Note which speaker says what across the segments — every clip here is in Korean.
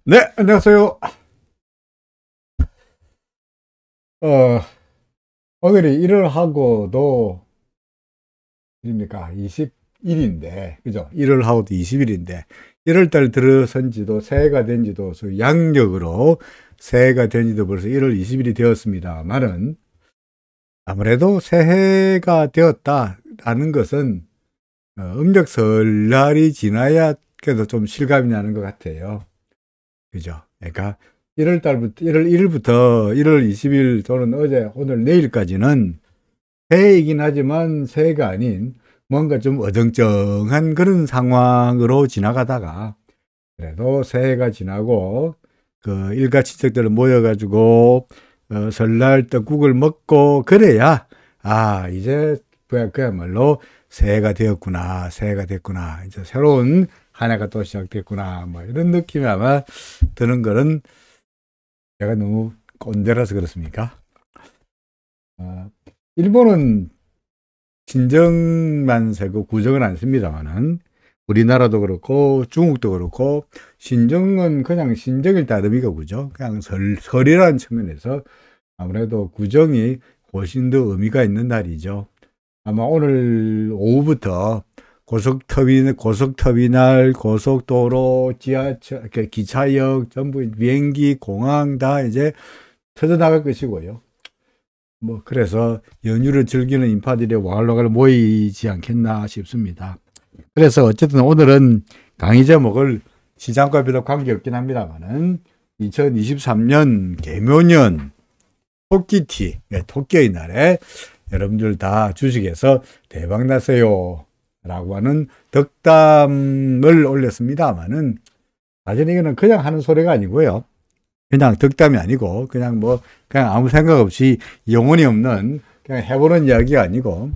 Speaker 1: 네, 안녕하세요. 오늘이 1월 하고도, 입니까? 21일인데, 그죠? 1월 하고도 20일인데, 1월 달 들어선 지도 새해가 된 지도, 소위 양력으로 새해가 된 지도 벌써 1월 20일이 되었습니다만은, 아무래도 새해가 되었다라는 것은, 음력 설날이 지나야 그래도 좀 실감이 나는 것 같아요. 그죠? 그러니까 1월 달부터 1월 1일부터 1월 20일 또는 어제 오늘 내일까지는 새해이긴 하지만 새해가 아닌 뭔가 좀 어정쩡한 그런 상황으로 지나가다가 그래도 새해가 지나고 그 일가 친척들 모여가지고 설날 떡국을 먹고 그래야 이제 그야말로 새해가 되었구나, 새해가 됐구나, 이제 새로운 한 해가 또 시작됐구나, 뭐 이런 느낌이 아마 드는 거는 제가 너무 꼰대라서 그렇습니까? 일본은 신정만 세고 구정은 안 씁니다만은 우리나라도 그렇고 중국도 그렇고 신정은 그냥 신정일 따름이고 그죠? 그냥 설이라는 측면에서 아무래도 구정이 훨씬 더 의미가 있는 날이죠. 아마 오늘 오후부터 고속터미널, 고속도로, 지하철, 기차역, 전부 비행기, 공항 다 이제 터져나갈 것이고요. 뭐, 그래서 연휴를 즐기는 인파들이 와글와글 모이지 않겠나 싶습니다. 그래서 어쨌든 오늘은 강의 제목을 시장과 별로 관계없긴 합니다만은 2023년 개묘년 토끼티, 토끼의 날에 여러분들 다 주식에서 대박 나세요 라고 하는 덕담을 올렸습니다만은 사실 이거는 그냥 하는 소리가 아니고요. 그냥 덕담이 아니고 그냥 아무 생각 없이 영혼이 없는 그냥 해보는 이야기가 아니고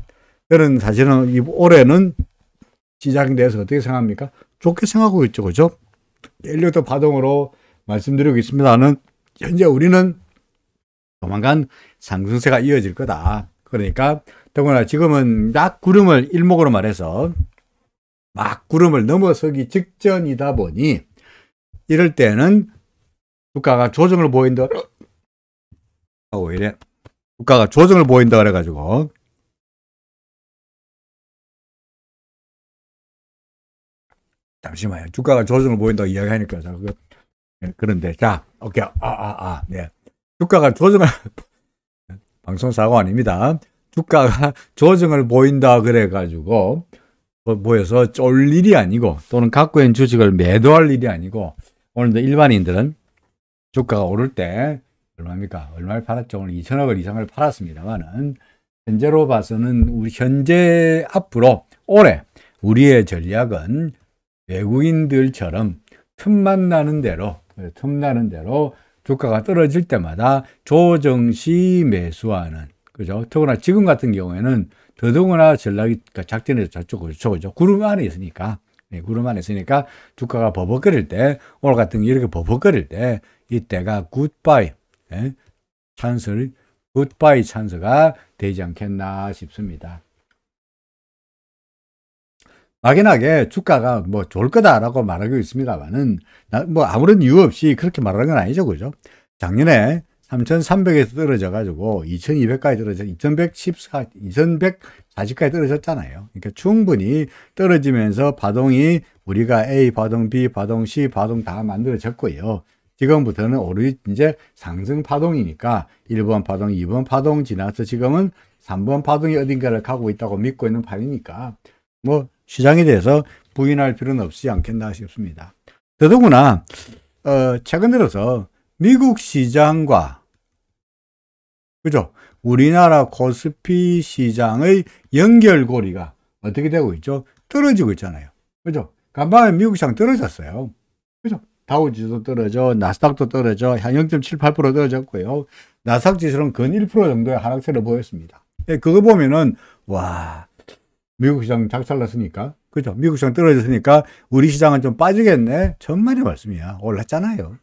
Speaker 1: 저는 사실은 올해는 시장에 대해서 어떻게 생각합니까? 좋게 생각하고 있죠. 그죠? 인력도 파동으로 말씀드리고 있습니다는 현재 우리는 조만간 상승세가 이어질 거다. 그러니까 더구나 지금은 막 구름을 일목으로 말해서 막 구름을 넘어서기 직전이다 보니 이럴 때는 주가가 조정을 보인다 하고 이래 주가가 조정을 보인다 그래가지고 잠시만요. 주가가 조정을 보인다고 이야기하니까 그런데 자 오케이 네 주가가 조정을 방송 사고 아닙니다. 주가가 조정을 보인다 그래가지고 모여서 쫄 일이 아니고 또는 갖고 있는 주식을 매도할 일이 아니고 오늘도 일반인들은 주가가 오를 때 얼마입니까? 얼마를 팔았죠? 오늘 2천억을 이상을 팔았습니다만은 현재로 봐서는 우리 현재 앞으로 올해 우리의 전략은 외국인들처럼 틈만 나는 대로 주가가 떨어질 때마다 조정 시 매수하는 그죠? 더구나 지금 같은 경우에는 더더구나 전략이 작전에서 저쪽 구름 안에 있으니까 구름 안에 있으니까 주가가 버벅거릴 때 오늘 같은 이렇게 버벅거릴 때 이때가 굿바이 찬스가 되지 않겠나 싶습니다. 막연하게 주가가 좋을 거다라고 말하고 있습니다만은 아무런 이유 없이 그렇게 말하는 건 아니죠. 그죠? 작년에 3,300에서 떨어져 가지고 2,200까지 떨어져 2,140까지 떨어졌잖아요. 그러니까 충분히 떨어지면서 파동이 우리가 A 파동, B 파동, C 파동 다 만들어졌고요. 지금부터는 오로지 이제 상승 파동이니까 1번 파동, 2번 파동 지나서 지금은 3번 파동이 어딘가를 가고 있다고 믿고 있는 판이니까 시장에 대해서 부인할 필요는 없지 않겠나 싶습니다. 더더구나 최근 들어서 미국 시장과 그죠? 우리나라 코스피 시장의 연결고리가 어떻게 되고 있죠? 떨어지고 있잖아요. 그죠? 간밤에 미국 시장 떨어졌어요. 그죠? 다우지수도 떨어져, 나스닥도 떨어져, 한 0.78% 떨어졌고요. 나스닥 지수는 근 1% 정도의 하락세를 보였습니다. 그거 보면은 와 미국 시장 작살났으니까 그죠? 미국 시장 떨어졌으니까 우리 시장은 좀 빠지겠네. 천만의 말씀이야. 올랐잖아요.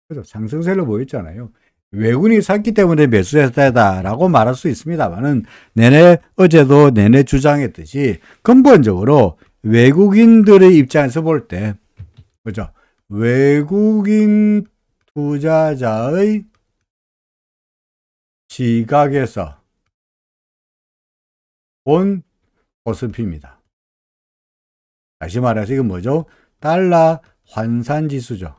Speaker 1: 그죠? 상승세를 보였잖아요. 외국인이 샀기 때문에 매수했다라고 말할 수 있습니다만은 어제도 내내 주장했듯이 근본적으로 외국인들의 입장에서 볼 때 그죠? 외국인 투자자의 시각에서 본 코스피입니다. 다시 말해서 이건 뭐죠? 달러 환산지수죠.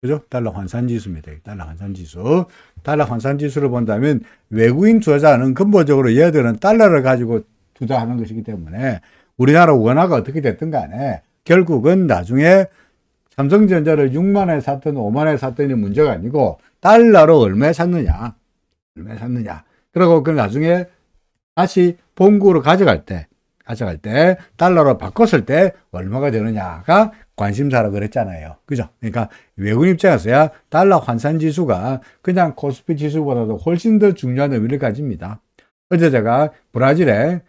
Speaker 1: 그죠? 달러 환산지수입니다. 달러 환산지수. 달러 환산지수를 본다면 외국인 투자자는 근본적으로 얘들은 달러를 가지고 투자하는 것이기 때문에 우리나라 원화가 어떻게 됐든 간에 결국은 나중에 삼성전자를 6만원에 샀든 5만원에 샀든이 문제가 아니고 달러로 얼마에 샀느냐. 얼마에 샀느냐. 그리고 그 나중에 다시 본국으로 가져갈 때 달러로 바꿨을 때 얼마가 되느냐가 관심사라고 그랬잖아요. 그죠? 그러니까 외국인 입장에서야 달러 환산 지수가 그냥 코스피 지수보다도 훨씬 더 중요한 의미를 가집니다. 어제 제가 브라질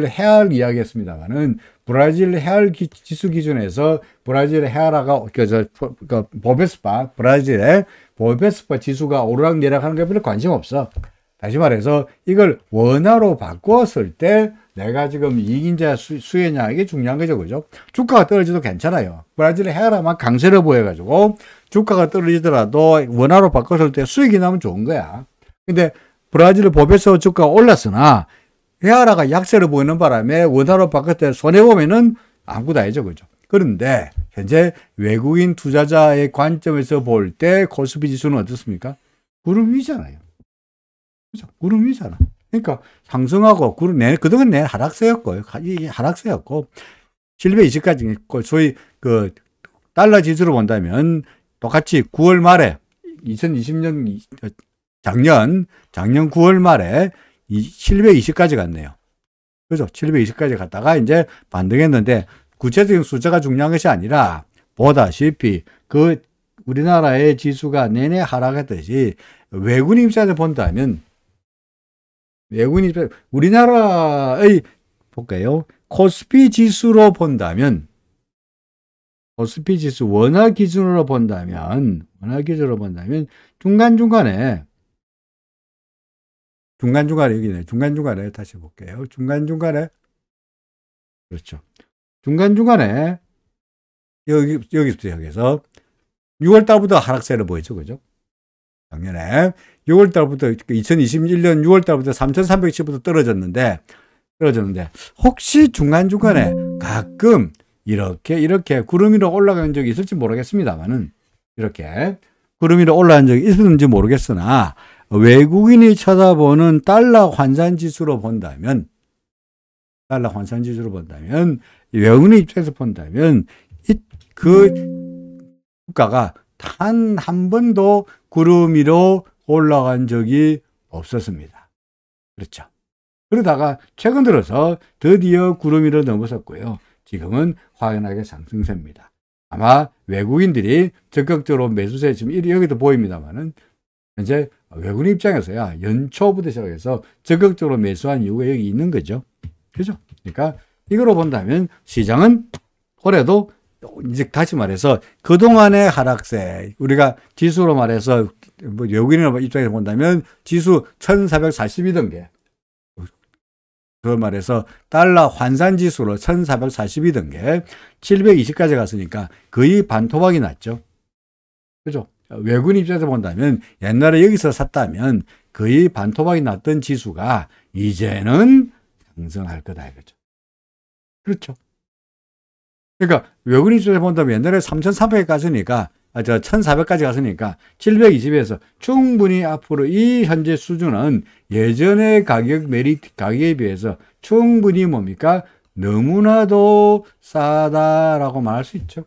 Speaker 1: 헤알 이야기했습니다만은 브라질 헤알 지수 기준에서 브라질 헤알아가 브라질의 보베스파 지수가 오르락내리락하는 것에 별로 관심 없어. 다시 말해서 이걸 원화로 바꿨을 때 내가 지금 이익인자 수혜냐 이게 중요한 거죠. 그죠? 주가가 떨어져도 괜찮아요. 브라질의 헤아라만 강세를 보여가지고 주가가 떨어지더라도 원화로 바꿨을 때 수익이 나면 좋은 거야. 근데 브라질 보베스파 주가가 올랐으나 헤아라가 약세를 보이는 바람에 원화로 바꿨을 때 손해보면은 아무것도 아니죠. 그죠? 그런데 현재 외국인 투자자의 관점에서 볼 때 코스피 지수는 어떻습니까? 구름 위잖아요. 그죠? 구름 위잖아. 그러니까 상승하고 그동안 내 하락세였고 이 하락세였고 720까지 소위 그 달러 지수로 본다면 똑같이 9월 말에 2020년 작년 9월 말에 720까지 갔네요. 그죠? 720까지 갔다가 이제 반등했는데 구체적인 숫자가 중요한 것이 아니라 보다시피 그 우리나라의 지수가 내내 하락했듯이 외국인 입장에서 본다면 우리나라의 볼까요? 코스피 지수로 본다면 코스피 지수 원화 기준으로 본다면 중간중간에 여기네. 중간중간에 다시 볼게요. 중간중간에 그렇죠. 중간중간에 여기부터 여기서 6월 달부터 하락세를 보이죠. 그죠? 작년에 6월 달부터 2021년 6월 달부터 3,310부터 떨어졌는데 혹시 중간중간에 가끔 이렇게 구름 위로 올라간 적이 있을지 모르겠습니다만은 이렇게 구름 위로 올라간 적이 있었는지 모르겠으나 외국인이 쳐다보는 달러 환산 지수로 본다면 외국인 입장에서 본다면 그 주가가 단 한 번도 구름 위로 올라간 적이 없었습니다. 그렇죠. 그러다가 최근 들어서 드디어 구름 위로 넘어섰고요. 지금은 확연하게 상승세입니다. 아마 외국인들이 적극적으로 매수세 지금 여기도 보입니다만은 현재 외국인 입장에서야 연초부터 시작해서 적극적으로 매수한 이유가 여기 있는 거죠. 그죠? 그러니까 이거로 본다면 시장은 올해도 이제 다시 말해서 그동안의 하락세, 우리가 지수로 말해서 외국인 입장에서 본다면 지수 1442던 게 그걸 말해서 달러 환산 지수로 1442던 게 720까지 갔으니까 거의 반토막이 났죠. 그죠? 외국인 입장에서 본다면 옛날에 여기서 샀다면 거의 반토막이 났던 지수가 이제는 상승할 거다 이거죠. 그렇죠. 그러니까 외국인 입장에서 본다면 옛날에 3,300까지 갔으니까 1,400까지 갔으니까 720에서 충분히 앞으로 이 현재 수준은 예전의 가격에 비해서 충분히 뭡니까? 너무나도 싸다라고 말할 수 있죠.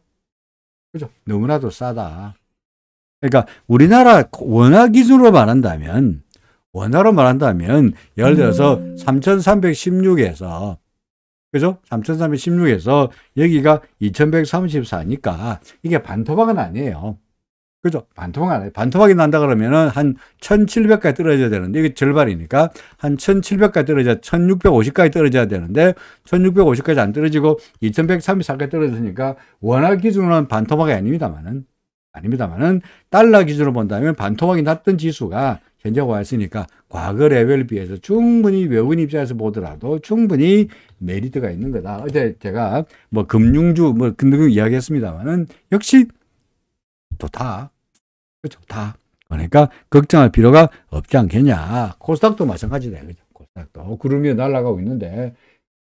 Speaker 1: 그죠? 너무나도 싸다. 그러니까 우리나라 원화 기준으로 말한다면 예를 들어서 3,316에서 그죠? 3,316에서 여기가 2,134니까 이게 반토막은 아니에요. 그죠? 반토막 아니에요. 반토막이 난다 그러면은 한 1,700까지 떨어져야 되는데 이게 절반이니까 한 1,700까지 떨어져야 1,650까지 떨어져야 되는데 1,650까지 안 떨어지고 2,134까지 떨어졌으니까 원화 기준으로는 반토막이 아닙니다만은 달러 기준으로 본다면 반토막이 났던 지수가 현재가 왔으니까 과거 레벨에 비해서 충분히 외국인 입장에서 보더라도 충분히 메리트가 있는 거다. 어제 제가 뭐 금융주 뭐 등등 이야기했습니다만은 역시 좋다. 좋다. 그러니까 걱정할 필요가 없지 않겠냐. 코스닥도 마찬가지다. 그죠? 코스닥도 구름이 날아가고 있는데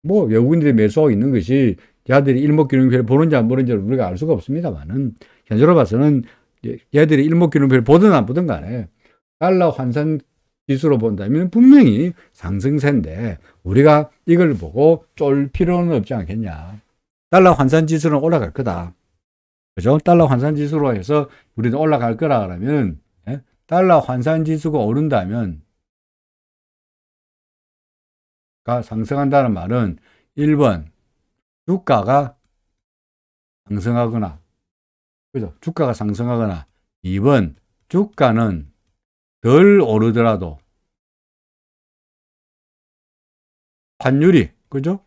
Speaker 1: 뭐 외국인들이 매수하고 있는 것이 얘들이 일목균형표를 보는지 안 보는지 우리가 알 수가 없습니다만은 현재로 봐서는 얘들이 일목균형표를 보든 안 보든 간에 달러 환산 지수로 본다면 분명히 상승세인데 우리가 이걸 보고 쫄 필요는 없지 않겠냐. 달러 환산 지수는 올라갈 거다. 그죠? 달러 환산 지수로 해서 우리는 올라갈 거라 그러면 달러 환산 지수가 오른다면 상승한다는 말은 1번 주가가 상승하거나 그죠? 주가가 상승하거나 2번 주가는 덜 오르더라도 환율이 그죠?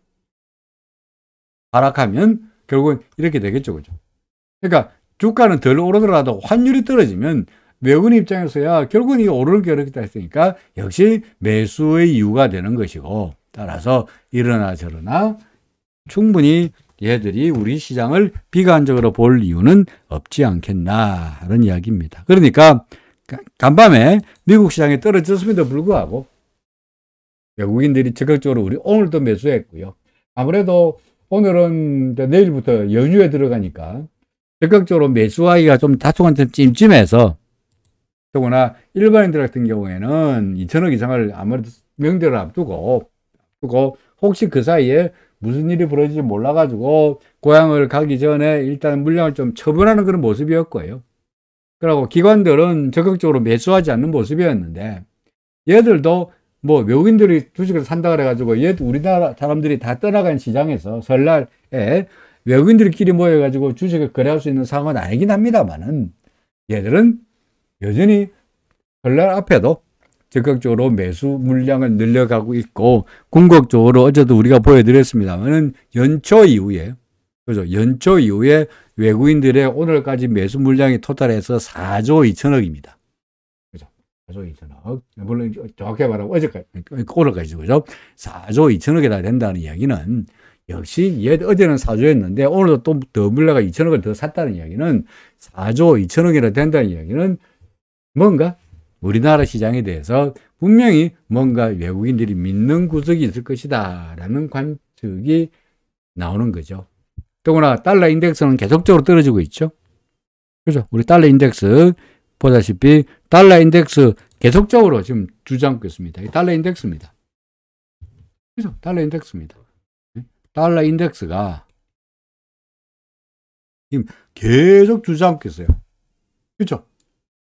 Speaker 1: 하락하면 결국은 이렇게 되겠죠. 그죠? 그러니까 주가는 덜 오르더라도 환율이 떨어지면 외국인 입장에서야 결국은 이 오르는 게 어렵다 했으니까 역시 매수의 이유가 되는 것이고 따라서 이러나 저러나 충분히 얘들이 우리 시장을 비관적으로 볼 이유는 없지 않겠나 하는 이야기입니다. 그러니까 간밤에 미국 시장이 떨어졌음에도 불구하고 외국인들이 적극적으로 우리 오늘도 매수했고요. 아무래도 오늘은 내일부터 연휴에 들어가니까 적극적으로 매수하기가 좀 다소간 찜찜해서 더구나 일반인들 같은 경우에는 2천억 이상을 아무래도 명절을 앞두고 혹시 그 사이에 무슨 일이 벌어질지 몰라가지고 고향을 가기 전에 일단 물량을 좀 처분하는 그런 모습이었고요. 그리고 기관들은 적극적으로 매수하지 않는 모습이었는데 얘들도 뭐 외국인들이 주식을 산다 그래가지고 우리나라 사람들이 다 떠나간 시장에서 설날에 외국인들끼리 모여가지고 주식을 거래할 수 있는 상황은 아니긴 합니다만은 얘들은 여전히 설날 앞에도 적극적으로 매수 물량을 늘려가고 있고 궁극적으로 어제도 우리가 보여드렸습니다만은 연초 이후에 그죠? 연초 이후에 외국인들의 오늘까지 매수 물량이 토탈해서 4조 2천억입니다. 그죠? 4조 2천억. 물론 정확히 말하면 어제까지 오늘까지죠. 그죠? 4조 2천억이 다 된다는 이야기는 역시 어제는 4조였는데 오늘도 또 더 물량가 2천억을 더 샀다는 이야기는 4조 2천억이나 된다는 이야기는 뭔가 우리나라 시장에 대해서 분명히 뭔가 외국인들이 믿는 구석이 있을 것이다 라는 관측이 나오는 거죠. 더구나 달러 인덱스는 계속적으로 떨어지고 있죠. 그죠? 우리 달러 인덱스 보다시피 달러 인덱스 계속적으로 지금 주저앉고 있습니다. 이 달러 인덱스입니다. 그죠? 달러 인덱스입니다. 달러 인덱스가 지금 계속 주저앉고 있어요. 그죠?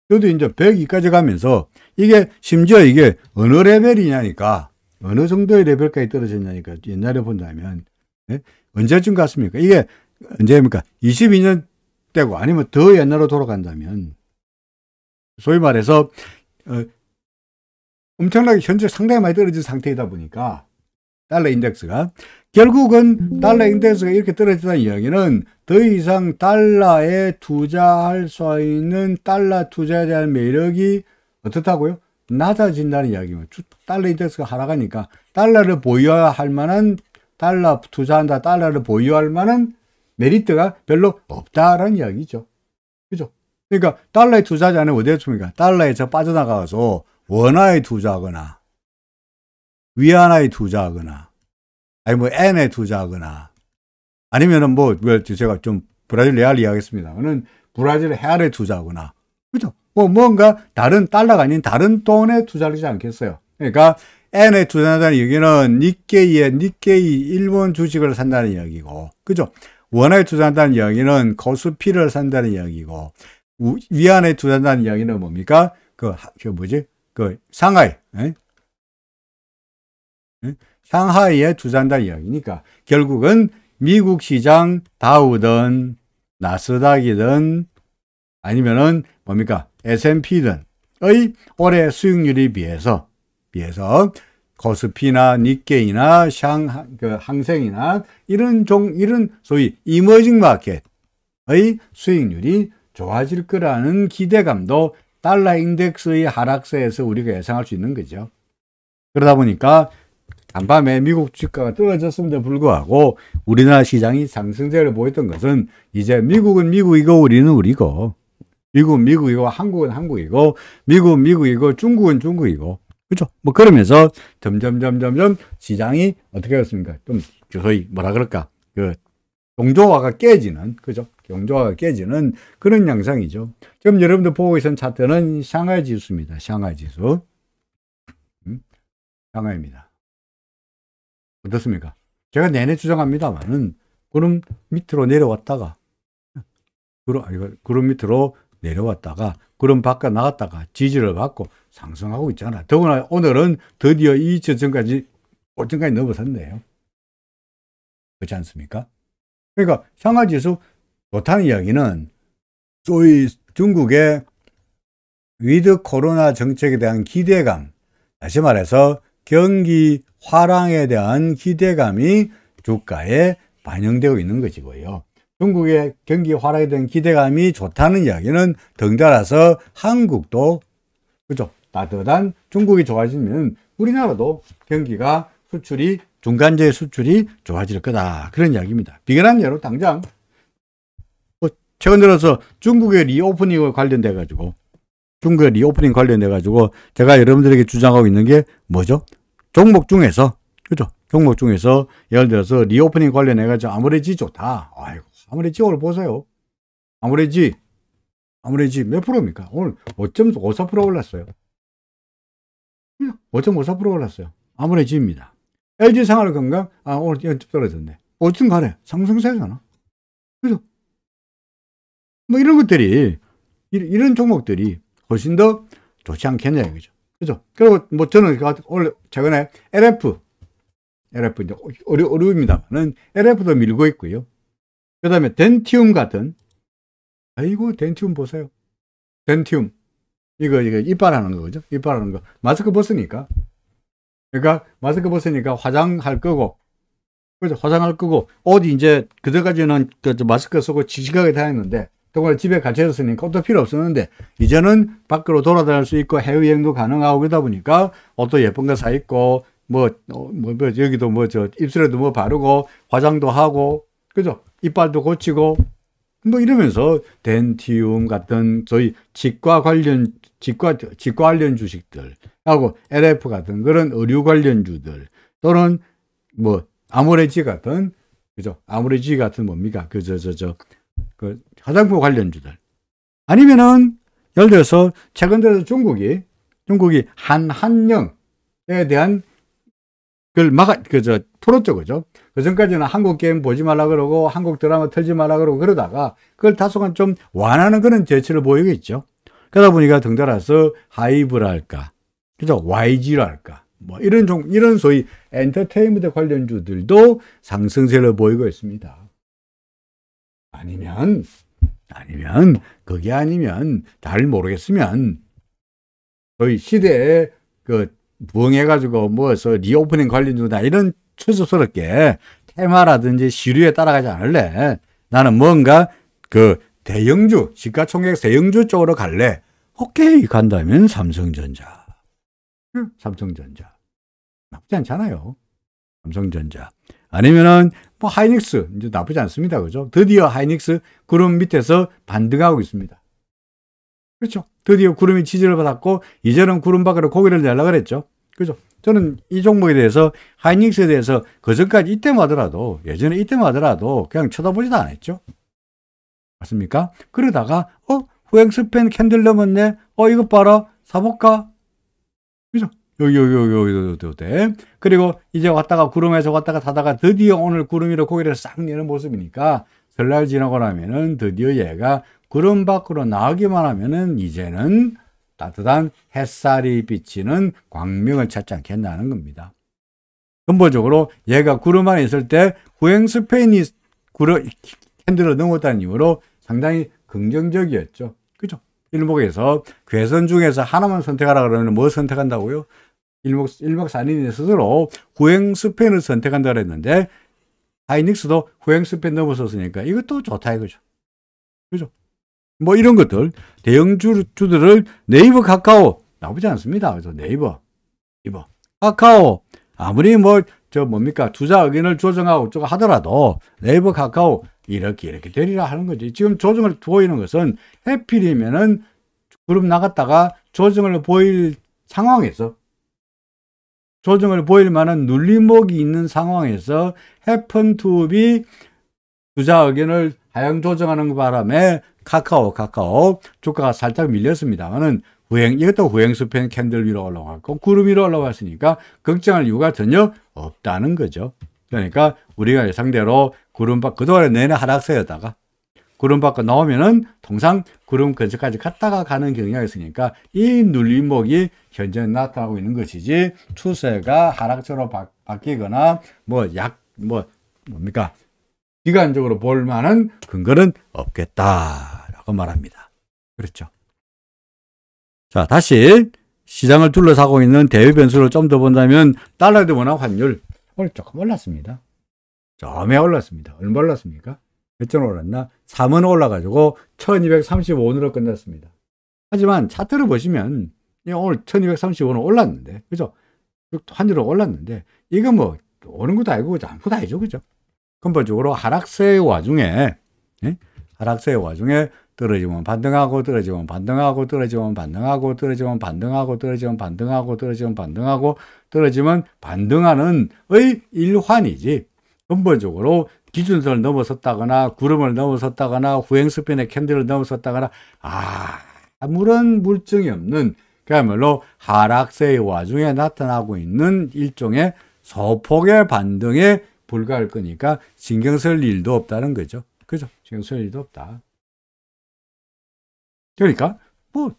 Speaker 1: 저도 이제 102까지 가면서 이게 심지어 이게 어느 레벨이냐니까 어느 정도의 레벨까지 떨어졌냐니까 옛날에 본다면 언제쯤 갔습니까? 이게 언제입니까? 22년 때고 아니면 더 옛날로 돌아간다면 소위 말해서 엄청나게 현재 상당히 많이 떨어진 상태이다 보니까 달러 인덱스가 결국은 달러 인덱스가 이렇게 떨어진다는 이야기는 더 이상 달러에 투자할 수 있는 달러 투자에 대한 매력이 어떻다고요? 낮아진다는 이야기입니다. 달러 인덱스가 하락하니까 달러를 보유할 만한 달러 투자한다, 달러를 보유할 만한 메리트가 별로 없다라는 이야기죠. 그죠? 그러니까 달러에 투자하지 않으면 어디에 씁니까? 달러에서 빠져나가서 원화에 투자하거나 위안화에 투자하거나 아니 뭐 엔에 투자하거나 아니면은 뭐 제가 좀 브라질 레알 이야기했습니다만은 브라질 레알에 투자하거나 그죠? 뭐 뭔가 다른 달러가 아닌 다른 돈에 투자를 하지 않겠어요. 그러니까 엔에 투자한다는 얘기는 니케이 일본 주식을 산다는 이야기고 그죠? 원화에 투자한다는 이야기는 코스피를 산다는 이야기고 위안에 투자한다는 이야기는 뭡니까? 그 뭐지? 그 상하이 상하이에 투자한다는 이야기니까 결국은 미국 시장 다우든 나스닥이든 아니면은 뭡니까 S&P든의 올해 수익률에 비해서 코스피나 니케이나 항생이나 이런 소위 이머징 마켓의 수익률이 좋아질 거라는 기대감도 달러 인덱스의 하락세에서 우리가 예상할 수 있는 거죠. 그러다 보니까 간밤에 미국 주가가 떨어졌음에도 불구하고 우리나라 시장이 상승세를 보였던 것은 이제 미국은 미국이고 우리는 우리고, 미국은 미국이고 한국은 한국이고, 미국은 미국이고 중국은 중국이고, 그렇죠? 뭐 그러면서 점점 시장이 어떻게 됐습니까? 좀 소위 뭐라 그럴까? 그 동조화가 깨지는, 그죠? 동조화가 깨지는 그런 양상이죠. 지금 여러분들 보고 계신 차트는 샹하이 지수입니다. 샹하이 지수. 샹하이입니다. 어떻습니까? 제가 내내 주장합니다만은 구름 밑으로 내려왔다가 구름 밑으로 내려왔다가 구름 바깥 나갔다가 지지를 받고 상승하고 있잖아. 더구나 오늘은 드디어 이 저점까지 고점까지 넘어섰네요. 그렇지 않습니까? 그러니까 샹하이 지수 좋다는 이야기는 소위 중국의 위드 코로나 정책에 대한 기대감, 다시 말해서 경기 화랑에 대한 기대감이 주가에 반영되고 있는 것이고요. 중국의 경기 화랑에 대한 기대감이 좋다는 이야기는 덩달아서 한국도, 그죠? 따뜻한 중국이 좋아지면 우리나라도 경기가 수출이, 중간재 수출이 좋아질 거다. 그런 이야기입니다. 비근한 예로 당장 최근 들어서 중국의 리오프닝과 관련돼 가지고 제가 여러분들에게 주장하고 있는 게 뭐죠? 종목 중에서, 그죠? 종목 중에서 예를 들어서 리오프닝 관련해 가지고 아무래지 좋다. 아이고, 아무래지 오늘 보세요. 아무래지 몇 프로입니까? 오늘 5.54% 올랐어요. 5.54% 올랐어요. 아무래지입니다. LG 생활건강, 오늘 연습 떨어졌네. 어쨌든 간에 상승세잖아. 그죠? 뭐 이런 것들이, 이런 종목들이 훨씬 더 좋지 않겠냐 이거죠. 그죠? 그리고 뭐 저는 오늘 최근에 LF 이제 어려움입니다만은 LF도 밀고 있고요. 그 다음에 덴티움 같은, 아이고 덴티움 보세요. 덴티움 이거 이빨하는 거죠. 이빨하는 거. 마스크 벗으니까. 그러니까 마스크 벗으니까 화장할 거고, 그죠? 화장할 거고, 옷 이제 그때까지는 마스크 쓰고 지식하게 다녔는데 동안 집에 갇혀 있었으니까 옷도 필요 없었는데 이제는 밖으로 돌아다닐 수 있고 해외여행도 가능하고 그러다 보니까 옷도 예쁜 거 사 입고 여기도 입술에도 뭐 바르고 화장도 하고, 그죠? 이빨도 고치고 뭐 이러면서 덴티움 같은 저희 치과 관련 주식들 하고 LF 같은 그런 의류 관련주들 또는 뭐 아모레지 같은, 그죠? 아모레지 같은 뭡니까? 그 화장품 관련주들. 아니면은, 예를 들어서, 최근 들어서 중국이 한영에 대한 그걸 풀었죠. 그죠? 그 전까지는 한국 게임 보지 말라 그러고, 한국 드라마 틀지 말라 그러고 그러다가, 그걸 다소간 좀 완화하는 그런 제치를 보이겠죠. 그러다 보니까 덩달아서 하이브랄까, 그죠? YG랄까, 뭐, 이런 소위 엔터테인먼트 관련주들도 상승세를 보이고 있습니다. 아니면 그게 아니면 잘 모르겠으면 저희 시대에 부응해가지고 뭐서 리오프닝 관련주다 이런 추접스럽게 테마라든지 시류에 따라가지 않을래. 나는 뭔가 대형주, 시가총액 대형주 쪽으로 갈래. 오케이, 간다면 삼성전자. 나쁘지 않잖아요. 삼성전자. 아니면은 뭐 하이닉스 이제 나쁘지 않습니다. 그죠? 드디어 하이닉스 구름 밑에서 반등하고 있습니다. 그렇죠? 드디어 구름이 지지를 받았고 이제는 구름 밖으로 고개를 내려고 그랬죠. 그죠? 저는 이 종목에 대해서 하이닉스에 대해서 그전까지 예전에 이때만 하더라도 그냥 쳐다보지도 않았죠. 맞습니까? 그러다가 후행스팬 캔들 넘었네. 이거 봐라. 사볼까? 그죠? 여기. 그리고 이제 구름에서 왔다가 타다가 드디어 오늘 구름 위로 고개를 싹 내는 모습이니까 설날 지나고 나면은 드디어 얘가 구름 밖으로 나오기만 하면은 이제는 따뜻한 햇살이 비치는 광명을 찾지 않겠나는 겁니다. 근본적으로 얘가 구름 안에 있을 때 후행 스페인이 캔들을 넘었다는 이유로 상당히 긍정적이었죠. 그죠? 일목에서 괴선 중에서 하나만 선택하라 그러면 뭐 선택한다고요? 일목산인이 스스로 후행 스펜을 선택한다 그랬는데 하이닉스도 후행 스펜 넘어섰으니까 이것도 좋다 이거죠. 그죠? 뭐 이런 것들 대형주들을 네이버 카카오 나쁘지 않습니다. 그래서 네이버 카카오 아무리 뭐 저 뭡니까 투자 의견을 조정하고 쭉 하더라도 네이버 카카오 이렇게 되리라 하는 거지. 지금 조정을 보이는 것은 해필이면은 그룹 나갔다가 조정을 보일 상황에서 조정을 보일 만한 눌림목이 있는 상황에서 happen to be 투자 의견을 하향 조정하는 바람에 카카오 주가가 살짝 밀렸습니다만은 이것도 후행 스팬 캔들 위로 올라갔고 구름 위로 올라갔으니까 걱정할 이유가 전혀 없다는 거죠. 그러니까 우리가 예상대로 그동안에 내내 하락세였다가 구름 밖으로 나오면은 통상 구름 근처까지 갔다가 가는 경향이 있으니까 이 눌림목이 현재 나타나고 있는 것이지 추세가 하락세로 바뀌거나 뭡니까 기간적으로 볼 만한 근거는 없겠다라고 말합니다. 그렇죠. 자, 다시 시장을 둘러싸고 있는 대외 변수를 좀 더 본다면 달러 대 원화 환율 오늘 조금 올랐습니다. 좀에 올랐습니다. 얼마 올랐습니까? 몇 점 올랐나? 3원 올라가지고 1235원으로 끝났습니다. 하지만 차트를 보시면 오늘 1235원 올랐는데 그죠? 환율은 올랐는데 이거 뭐 오는 것도 아니고 아무것도 아니죠. 그죠? 근본적으로 하락세의 와중에 떨어지면 반등하고 떨어지면 반등하고 떨어지면 반등하고 떨어지면 반등하고 떨어지면 반등하고 떨어지면 반등하고 떨어지면 반등하는 의 일환이지 근본적으로 기준선을 넘어섰다거나 구름을 넘어섰다거나 후행스팬의 캔들을 넘어섰다거나 아무런 물증이 없는 그야말로 하락세의 와중에 나타나고 있는 일종의 소폭의 반등에 불과할 거니까 신경 쓸 일도 없다는 거죠. 그죠? 신경 쓸 일도 없다. 그러니까 뭐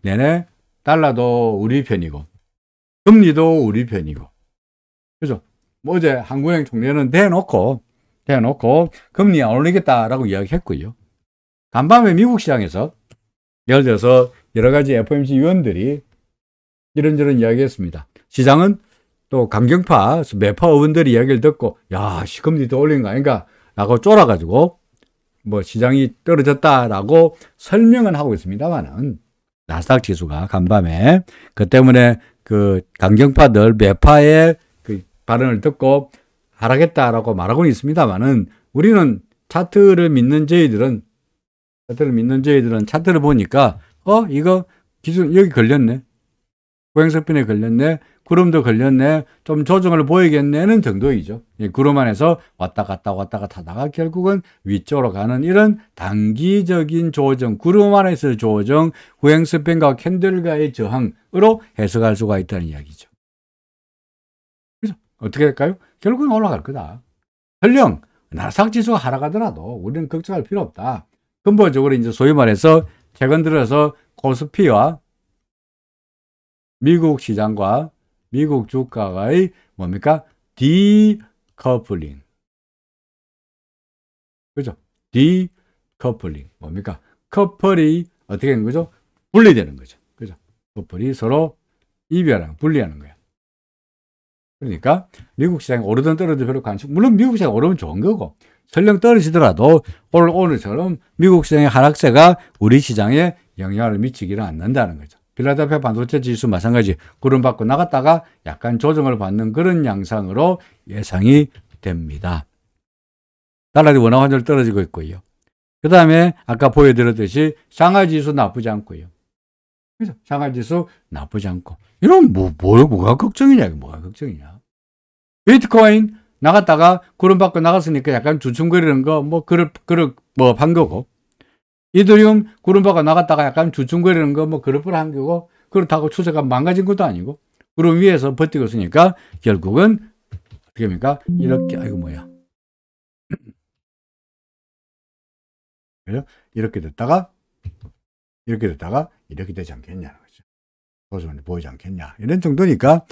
Speaker 1: 내내 달러도 우리 편이고 금리도 우리 편이고 그죠? 뭐 어제 한국은행 총리는 대놓고 금리 안 올리겠다라고 이야기했고요. 간밤에 미국 시장에서 예를 들어서 여러 가지 FOMC 위원들이 이런저런 이야기했습니다. 시장은 또 강경파 매파 의원들이 이야기를 듣고 금리 더 올린 거 아닌가 라고 쫄아가지고 뭐 시장이 떨어졌다라고 설명은 하고 있습니다만은 나스닥 지수가 간밤에 그 때문에 그 강경파들 매파의 그 발언을 듣고 하락했다라고 말하고는 있습니다만은 우리는 차트를 믿는 저희들은 차트를 보니까 이거 기준 여기 걸렸네. 고행석변에 걸렸네. 구름도 걸렸네. 좀 조정을 보이겠네는 정도이죠. 구름 안에서 왔다 갔다 하다가 결국은 위쪽으로 가는 이런 단기적인 조정, 구름 안에서 조정, 후행스팬과 캔들과의 저항으로 해석할 수가 있다는 이야기죠. 그래서 어떻게 할까요? 결국은 올라갈 거다. 설령 나스닥지수가 하락하더라도 우리는 걱정할 필요 없다. 근본적으로 이제 소위 말해서 최근 들어서 코스피와 미국 시장과 미국 주가의 뭡니까? 디커플링. 그죠? 디커플링. 뭡니까? 커플이 어떻게 되는 거죠? 분리되는 거죠. 그죠? 커플이 서로 분리하는 거야. 그러니까 미국 시장이 오르든 떨어져도 별로 관심, 물론 미국 시장이 오르면 좋은 거고, 설령 떨어지더라도 오늘처럼 미국 시장의 하락세가 우리 시장에 영향을 미치기는 않는다는 거죠. 필라델피아 반도체 지수 마찬가지 구름 밖으로 나갔다가 약간 조정을 받는 그런 양상으로 예상이 됩니다. 달러의 원화 환율 떨어지고 있고요. 그 다음에 아까 보여드렸듯이 상하이 지수 나쁘지 않고요. 그래서 상하이 지수 나쁘지 않고 이런 뭐가 걱정이냐? 뭐가 걱정이냐? 비트코인 나갔다가 구름 밖으로 나갔으니까 약간 주춤거리는 거 한 거고. 이더리움 구름 밖으로 나갔다가 약간 주춤거리는 거 그럴 한 거고 그렇다고 추세가 망가진 것도 아니고 구름 위에서 버티고 있으니까 결국은 어떻게 합니까? 이렇게 이렇게 됐다가 이렇게 되지 않겠냐는 거죠. 조정이 보이지 않겠냐 이런 정도니까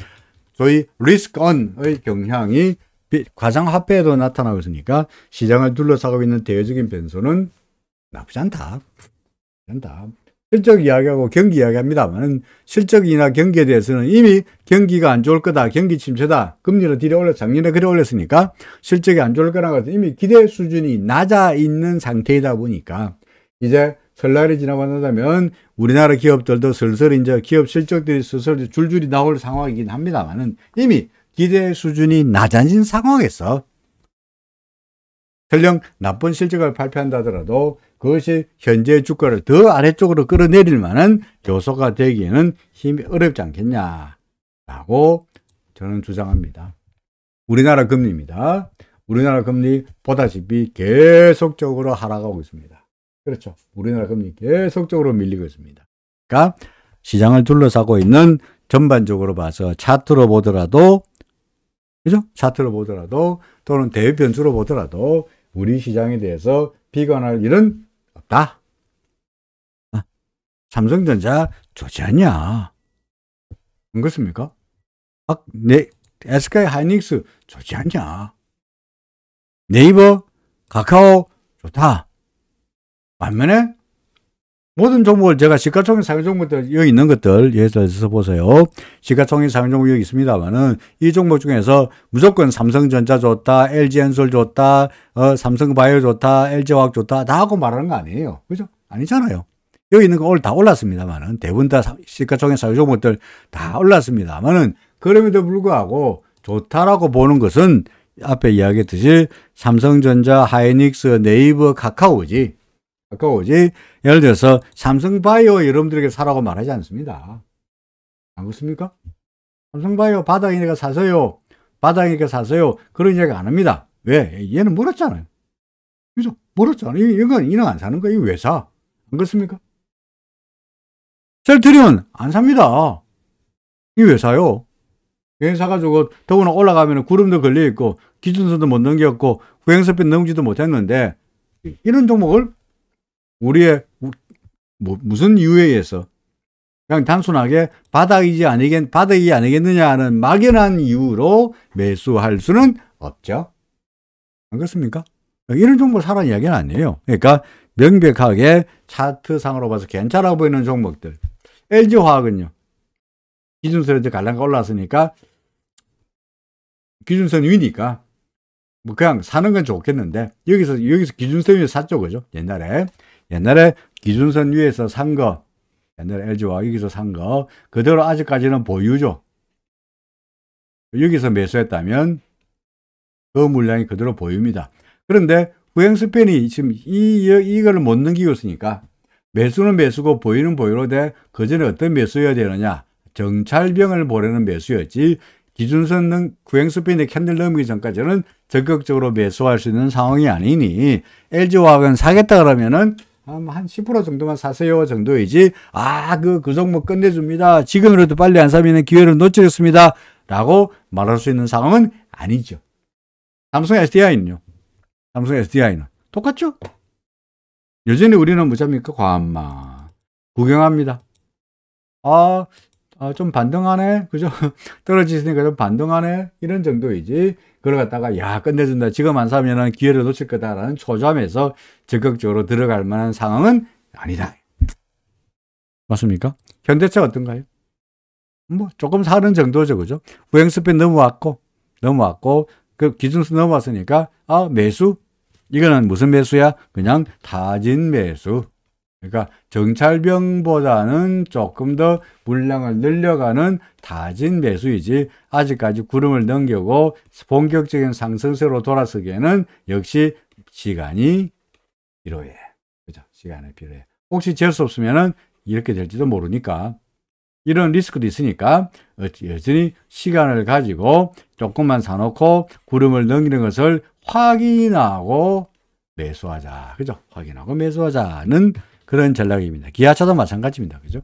Speaker 1: 저희 리스크 온의 경향이 가상화폐에도 나타나고 있으니까 시장을 둘러싸고 있는 대외적인 변수는 나쁘지 않다. 실적 이야기하고 경기 이야기합니다만 실적이나 경기에 대해서는 이미 경기가 안 좋을 거다. 경기 침체다. 금리를 작년에 그래 올렸으니까 실적이 안 좋을 거라고 해서 이미 기대 수준이 낮아 있는 상태이다 보니까 이제 설날이 지나고 나면 우리나라 기업들도 슬슬 이제 기업 실적들이 슬슬 줄줄이 나올 상황이긴 합니다만은 이미 기대 수준이 낮아진 상황에서 설령 나쁜 실적을 발표한다 하더라도 그것이 현재 주가를 더 아래쪽으로 끌어내릴 만한 요소가 되기에는 힘이 어렵지 않겠냐라고 저는 주장합니다. 우리나라 금리입니다. 우리나라 금리 보다시피 계속적으로 하락하고 있습니다. 그렇죠. 우리나라 금리 계속적으로 밀리고 있습니다. 그러니까 시장을 둘러싸고 있는 전반적으로 봐서 차트로 보더라도, 그죠? 차트로 보더라도 또는 대외 변수로 보더라도 우리 시장에 대해서 비관할 일은 없다. 삼성전자 좋지 않냐? 안 그렇습니까? SK 하이닉스 좋지 않냐? 네이버, 카카오 좋다. 반면에 모든 종목을 제가 시가총액 상위 종목들 여기 있는 것들 예를 들어서 보세요. 시가총액 상위 종목 여기 있습니다만은 이 종목 중에서 무조건 삼성전자 좋다, LG엔솔 좋다, 삼성바이오 좋다, LG화학 좋다 다 하고 말하는 거 아니에요. 그죠? 아니잖아요. 여기 있는 거 오늘 다 올랐습니다만은 대부분 다 시가총액 상위 종목들 다 올랐습니다만은 그럼에도 불구하고 좋다라고 보는 것은 앞에 이야기했듯이 삼성전자, 하이닉스, 네이버, 카카오지. 예를 들어서 삼성바이오 여러분들에게 사라고 말하지 않습니다. 안 그렇습니까? 삼성바이오 바닥이니까 사세요. 바닥이니까 사세요. 그런 이야기 안 합니다. 왜? 얘는 멀었잖아요. 그죠? 멀었잖아요. 이건 인왕 안 사는 거예요. 왜 사? 안 그렇습니까? 셀트리온 안 삽니다. 이 왜 사요? 왜 사가지고 더구나 올라가면 구름도 걸려있고 기준선도 못 넘겼고 후행스피 넘지도 못했는데 이런 종목을 우리의 무슨 이유에 의해서 그냥 단순하게 바닥이 아니겠느냐 하는 막연한 이유로 매수할 수는 없죠. 안 그렇습니까? 이런 종목을 사라는 이야기는 아니에요. 그러니까 명백하게 차트상으로 봐서 괜찮아 보이는 종목들. LG화학은요. 기준선에 이제 갈랑가 올랐으니까 기준선 위니까 뭐 그냥 사는 건 좋겠는데 여기서 기준선 위에 샀죠. 그죠? 옛날에 기준선 위에서 산 거, 옛날에 LG화학 여기서 산 거 그대로 아직까지는 보유죠. 여기서 매수했다면 그 물량이 그대로 보유입니다. 그런데 후행스팬이 지금 이거를 못 넘기고 있으니까 매수는 매수고 보유는 보유로 돼 그 전에 어떤 매수여야 되느냐? 정찰병을 보내는 매수였지 기준선 후행스팬의 캔들 넘기기 전까지는 적극적으로 매수할 수 있는 상황이 아니니 LG화학은 사겠다 그러면은 한 10% 정도만 사세요 정도이지 그 종목 끝내줍니다. 지금이라도 빨리 안 사면 기회를 놓치겠습니다. 라고 말할 수 있는 상황은 아니죠. 삼성 SDI는요. 삼성 SDI는 똑같죠. 여전히 우리는 뭐합니까? 과한마 구경합니다. 좀 반등하네. 그죠? 떨어지시니까 좀 반등하네. 이런 정도이지. 그걸 갖다가, 끝내준다. 지금 안 사면은 기회를 놓칠 거다라는 초조함에서 적극적으로 들어갈 만한 상황은 아니다. 맞습니까? 현대차 어떤가요? 조금 사는 정도죠. 그죠? 후행스팬 넘어왔고, 그 기준선 넘어왔으니까, 매수? 이거는 무슨 매수야? 그냥 타진 매수. 그러니까 정찰병보다는 조금 더 물량을 늘려가는 타진 매수이지 아직까지 구름을 넘기고 본격적인 상승세로 돌아서기에는 역시 시간이 필요해. 그죠? 시간이 필요해. 혹시 재수 없으면은 이렇게 될지도 모르니까 이런 리스크도 있으니까 여전히 시간을 가지고 조금만 사놓고 구름을 넘기는 것을 확인하고 매수하자. 그죠? 확인하고 매수하자는 그런 전략입니다. 기아차도 마찬가지입니다. 그죠?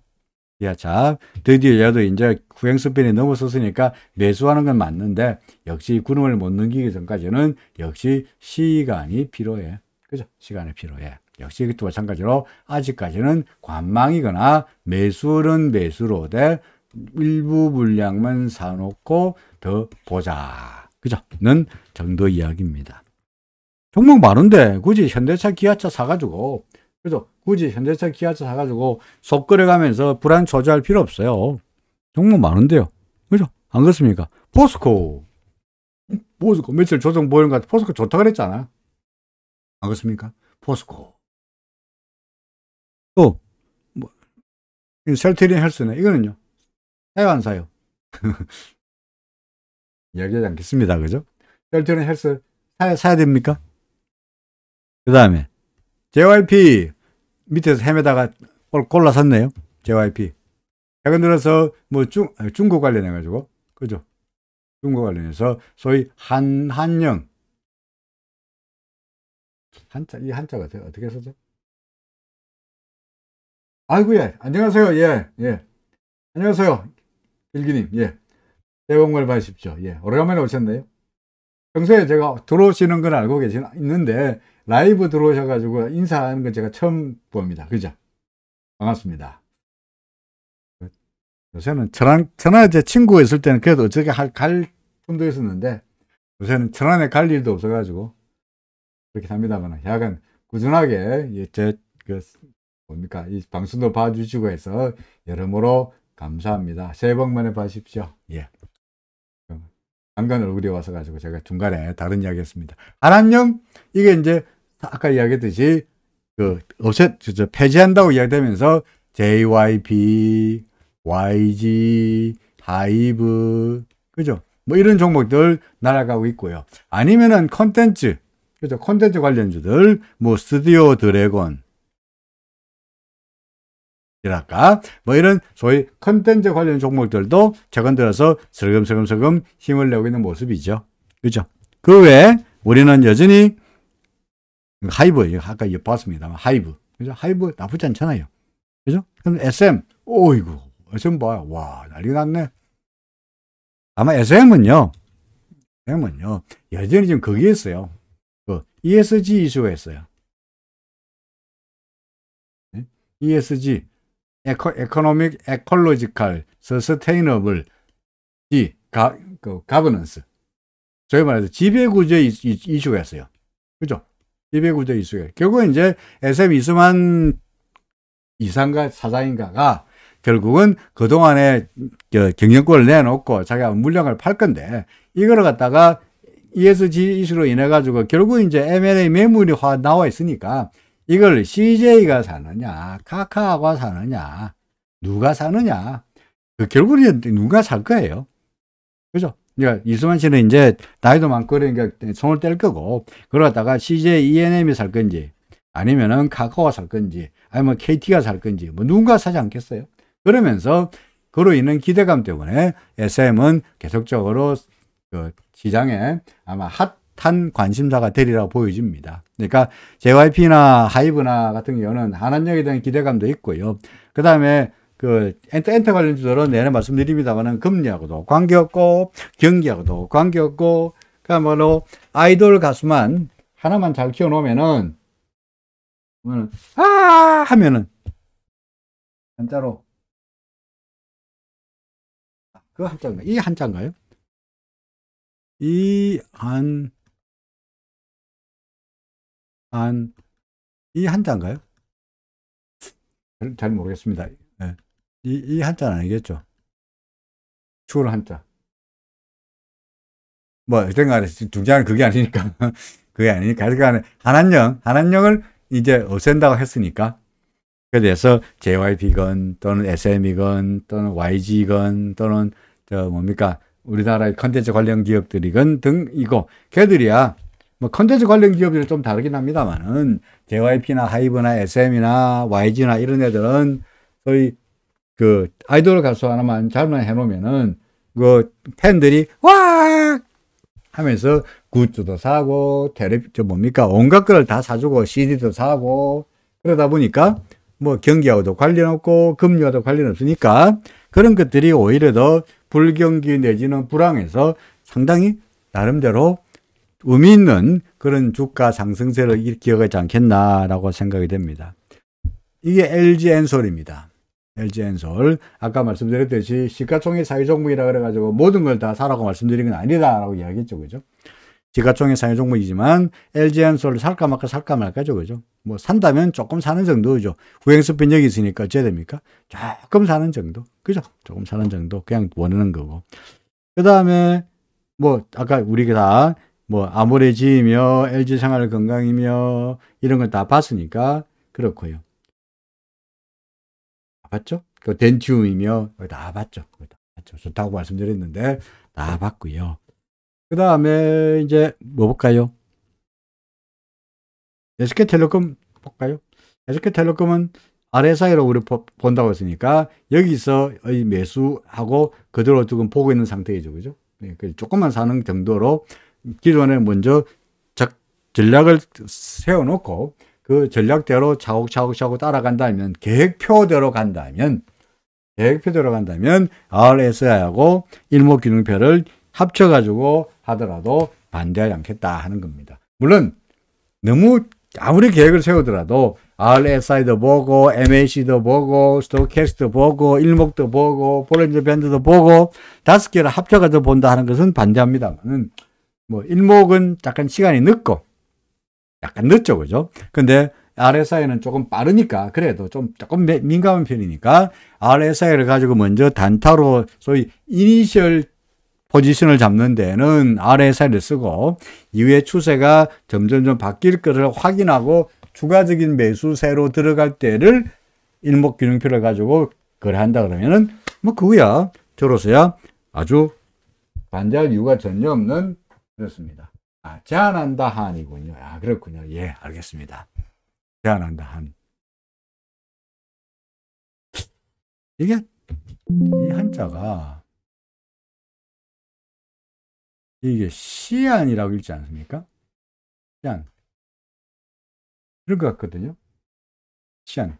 Speaker 1: 기아차. 드디어 얘도 이제 후행스팬이 넘어섰으니까 매수하는 건 맞는데 역시 구름을 못 넘기기 전까지는 역시 시간이 필요해. 그죠? 시간이 필요해. 역시 이것도 마찬가지로 아직까지는 관망이거나 매수는 매수로 돼 일부 물량만 사놓고 더 보자. 그죠? 는 정도 이야기입니다. 종목 많은데 굳이 현대차, 기아차 사가지고 그죠? 굳이 현대차, 기아차 사가지고 속거래 가면서 불안 초조할 필요 없어요. 종목 많은데요. 그죠? 안 그렇습니까? 포스코 며칠 조정 보이는 것 같아. 포스코 좋다 그랬잖아. 안 그렇습니까? 포스코 또, 뭐, 셀트리온 헬스네. 이거는요. 사요, 안 사요? 이야기하지 않겠습니다. 그죠? 셀트리온 헬스 사야 됩니까? 그 다음에, JYP 밑에서 헤매다가 골라섰네요. JYP. 최근 들어서 뭐 중국 관련해가지고, 그죠? 중국 관련해서 소위 한영. 이 한자가 어떻게 써죠? 아이고, 예. 안녕하세요. 예, 예. 안녕하세요. 일기님. 예. 새해 복 많이 받으십시오. 예. 오래간만에 오셨네요. 평소에 제가 들어오시는 건 알고 있는데, 라이브 들어오셔가지고 인사하는 건 제가 처음 봅니다. 그죠? 반갑습니다. 요새는 천안에 제 친구가 있을 때는 그래도 어떻게 갈 틈도 있었는데, 요새는 천안에 갈 일도 없어가지고, 그렇게 합니다만, 약간 꾸준하게, 예, 뭡니까, 이 방송도 봐주시고 해서, 여러모로 감사합니다. 새해 복 많이 받으십시오. 예. 잠깐 얼굴이 와서 가지고 제가 중간에 다른 이야기 했습니다. 안녕? 이게 이제, 아까 이야기했듯이, 폐지한다고 이야기되면서, JYP, YG, 하이브, 그죠? 뭐 이런 종목들 날아가고 있고요. 아니면은 컨텐츠, 그죠? 콘텐츠 관련주들, 뭐 스튜디오 드래곤, 이랄까, 뭐 이런 소위 컨텐츠 관련 종목들도 최근 들어서 슬금슬금 힘을 내고 있는 모습이죠. 그죠? 그 외에 우리는 여전히 하이브, 아까 봤습니다만 하이브, 그죠? 하이브 나쁘지 않잖아요. 그죠? 그럼 SM, 오이구, SM 봐요. 와, 난리 났네. 아마 SM은요, 여전히 지금 거기에 있어요. 그 ESG 이슈가 있어요. ESG, 에코노믹, 에콜로지컬, 서스테이너블, 가버넌스. 저희 말해서 지배구조 이슈가 있어요. 그죠? 지배구조 이슈가. 결국은 이제 SM 이수만 이사인가 사장인가가 결국은 그동안에 경영권을 내놓고 자기가 물량을 팔 건데, 이거를 갖다가 ESG 이슈로 인해 가지고 결국 이제 M&A 매물이 나와 있으니까 이걸 CJ가 사느냐, 카카오가 사느냐, 누가 사느냐, 결국은 누가 살 거예요. 그죠? 그러니까 이수만 씨는 이제 나이도 많고 그러니까 손을 뗄 거고, 그러다가 CJ ENM이 살 건지, 아니면은 카카오가 살 건지, 아니면 KT가 살 건지, 뭐 누군가 사지 않겠어요? 그러면서 그로 인한 기대감 때문에 SM은 계속적으로 그 시장에 아마 핫한 관심사가 되리라고 보여집니다. 그러니까 JYP나 하이브나 같은 경우는 한한역에 대한 기대감도 있고요. 그 다음에 그 엔터 관련주들은 내내 말씀드립니다만은 금리하고도 관계없고 경기하고도 관계없고, 그야말로 아이돌 가수만 하나만 잘 키워놓으면은 하면은 한자로 그 한자인가? 이 한자인가요? 이 한자인가요? 잘 모르겠습니다. 네. 이 한자는 아니겠죠? 추울 한자. 뭐, 어떤 간에 중장은 그게 아니니까. 그게 아니니까. 그러니까 한한령을 이제 없앤다고 했으니까. 그래서 JYP건 또는 SM이건 또는 YG건 또는 뭡니까? 우리나라의 컨텐츠 관련 기업들이건 등이고, 걔들이야 뭐 컨텐츠 관련 기업들은 좀 다르긴 합니다만은 JYP나 하이브나 SM이나 YG나 이런 애들은 소위 그 아이돌 가수 하나만 잘만 해놓으면은 그 팬들이 와 하면서 굿즈도 사고 뭡니까 온갖 걸 다 사주고 CD도 사고, 그러다 보니까 뭐 경기하고도 관련 없고 금리와도 관련 없으니까 그런 것들이 오히려 더 불경기 내지는 불황에서 상당히 나름대로 의미 있는 그런 주가 상승세를 일으키지 않겠나라고 생각이 됩니다. 이게 LG엔솔입니다. LG엔솔. 아까 말씀드렸듯이 시가총액 상위 종목이라 그래가지고 모든 걸 다 사라고 말씀드린 건 아니다라고 이야기했죠. 그죠? 시가총액 상위 종목이지만 LG엔솔을 살까 말까죠. 그죠? 뭐 산다면 조금 사는 정도죠. 후행스핀 여기 있으니까 어째야 됩니까? 조금 사는 정도. 그죠? 조금 사는 정도. 그냥 원하는 거고. 그 다음에 뭐 아까 우리가 다 뭐 아모레지이며 LG생활건강이며 이런 걸 다 봤으니까 그렇고요. 봤죠? 그 덴티움이며 다 봤죠. 다 봤죠. 좋다고 말씀드렸는데 다 봤고요. 그 다음에 이제 뭐 볼까요? SK텔레콤 볼까요? SK텔레콤은 RSI로 우리 본다고 했으니까 여기서의 매수하고 그대로 지금 보고 있는 상태이죠. 그죠? 네, 조금만 사는 정도로 기존에 먼저 전략을 세워놓고 그 전략대로 차곡차곡 따라간다면 계획표대로 간다면 RSI하고 일목균형표를 합쳐가지고 하더라도 반대하지 않겠다 하는 겁니다. 물론 너무 아무리 계획을 세우더라도 RSI도 보고 MAC도 보고 스토캐스트도 보고 일목도 보고 볼린저 밴드도 보고 5개를 합쳐가지고 본다 하는 것은 반대합니다만은 뭐 일목은 약간 시간이 늦고 약간 늦죠, 그죠? 근데 RSI는 조금 빠르니까 그래도 조금 민감한 편이니까 RSI를 가지고 먼저 단타로 소위 이니셜 포지션을 잡는 데는 RSI를 쓰고 이후에 추세가 점점 바뀔 것을 확인하고 추가적인 매수세로 들어갈 때를 일목균형표를 가지고 거래한다 그러면은 뭐 그거야 저로서야 아주 반대할 이유가 전혀 없는 그렇습니다. 제한한다 한이군요. 그렇군요. 예, 알겠습니다. 제한한다 한. 이게 이 한자가 이게 시안이라고 읽지 않습니까? 시안. 이럴 것 같거든요. 시안.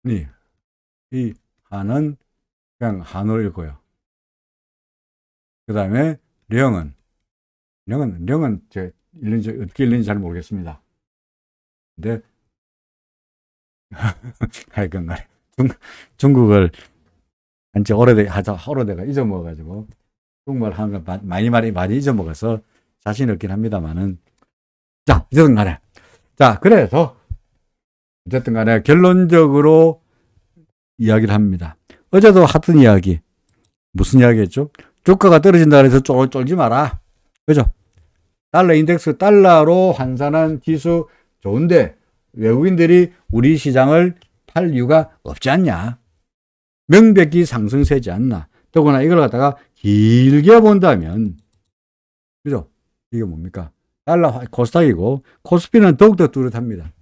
Speaker 1: 네. 이 한은 그냥 한으로 읽고요. 그 다음에 령은 제가 어떻게 읽는지 잘 모르겠습니다. 근데 하여간 간에 중국을 한지 오래돼가 잊어먹어가지고 중국말 하는 거 많이 잊어먹어서 자신 없긴 합니다만은 자 어쨌든 간에 자 그래서 어쨌든 간에 결론적으로 이야기를 합니다. 어제도 하던 이야기 무슨 이야기 했죠? 주가가 떨어진다 그래서 쫄지 마라. 그죠? 달러 인덱스 달러로 환산한 지수 좋은데 외국인들이 우리 시장을 팔 이유가 없지 않냐. 명백히 상승세지 않나. 더구나 이걸 갖다가 길게 본다면 그죠? 이게 뭡니까? 달러 코스닥이고 코스피는 더욱더 뚜렷합니다.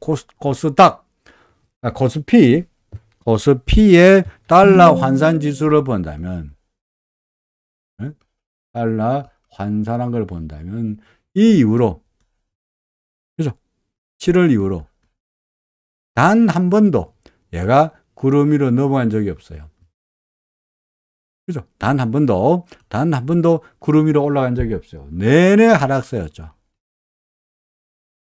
Speaker 1: 코스피의 달러 환산 지수를 본다면 달러 환산한 걸 본다면 이 이후로 그죠? 7월 이후로 단 한 번도 얘가 구름 위로 넘어간 적이 없어요. 그죠? 단 한 번도 구름 위로 올라간 적이 없어요. 내내 하락세였죠.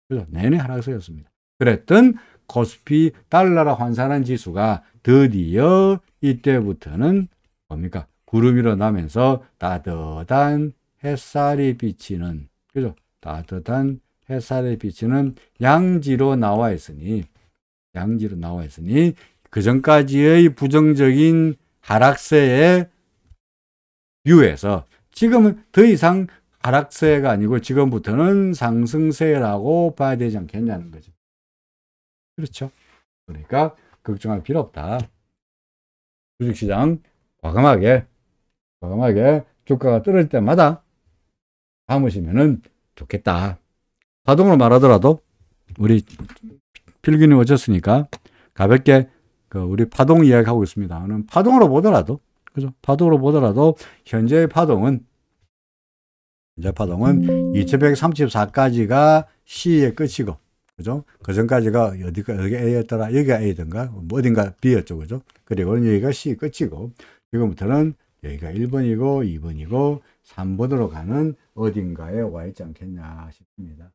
Speaker 1: 그죠? 내내 하락세였습니다. 그랬던 코스피 달러로 환산한 지수가 드디어 이때부터는 뭡니까? 구름 위로 나면서 따뜻한 햇살이 비치는 그죠? 따뜻한 햇살이 비치는 양지로 나와 있으니 그 전까지의 부정적인 하락세의 뷰에서 지금은 더 이상 하락세가 아니고 지금부터는 상승세라고 봐야 되지 않겠냐는 거죠. 그렇죠? 그러니까 걱정할 필요 없다. 주식시장 과감하게 주가가 떨어질 때마다 담으시면은 좋겠다. 파동으로 말하더라도 우리 필기님 오셨으니까 가볍게 우리 파동 이야기 하고 있습니다. 파동으로 보더라도 그죠? 파동으로 보더라도 현재의 파동은 2134까지가 C의 끝이고 그죠? 그 전까지가 여기가 A였더라. 여기가 A든가 뭐 어딘가 B였죠. 그죠? 그리고 여기가 C 끝이고 지금부터는 여기가 1번이고 2번이고 3번으로 가는 어딘가에 와 있지 않겠냐 싶습니다.